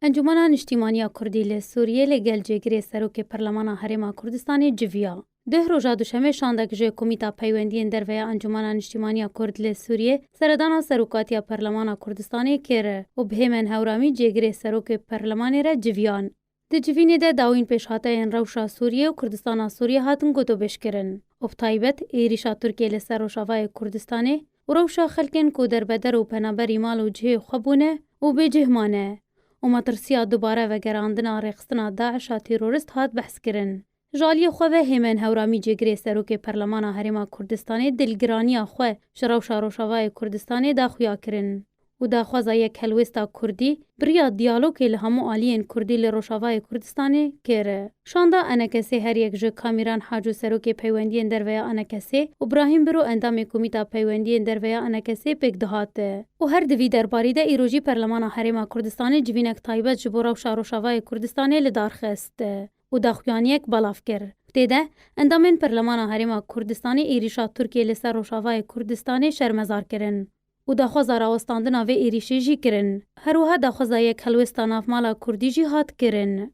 انجمنا نیشتیمانیا کردی لی سوریه لگل جگری سروک پرلمانا هرما کردستانی جویا. ده روژا دوشمه شاندک جه کمیتا پیوندین در ویا انجمنا نیشتیمانیا کرد لی سوریه سردانا سروکاتیا پرلمانا کردستانی کره و بهمن هورامی جگری سروک پرلمانی را جویان. ده جوینی ده داوین پیشاته این روشا سوریه و کردستانا سوریه هاتن گوتو بشکرن. و بطایبت ایریشا ترکیه لی سر روشاوای کردستانی و روشا خلکن کو در بدر و پنابری مال و جه خبونه و بجهمانه. و مترسیا دوباره و گراندنا رقصنا داعشا تیروریست هات بحث کرن. جالی خواه هیمن هورامی جگری سروک پرلمانا هرما کردستانی دلگرانی خواه شروشا روشاوای کردستانی دا خویا کرن. و دا خوازا یک هلوستا کردی بریا دیالوگی لهمو آلین کردی لروشاوای کردستانی کره. شاندا ENKS هر یک جو کامیران حاجو سروک پیوندین در ویا ENKS و ابراهیم برو اندام کمیتا پیوندین در ویا ENKS پک دهاته. و هر دوی درباری ده ایروژی پرلمانا هرما کردستانی جوینک تایبت جبو روشاوای کردستانی لدار خسته. و دا خویانیک بلاف کر. تیده اندامین پرلمانا هرما کردستانی ایریشا ترکیه لسر روشاوای کردستانی شرمزار کرن. و داخوازا راوستاندنا و ایریشی جی کرن. هروها داخوازا یک هلوستا نافمالا کردی جی هات کرن.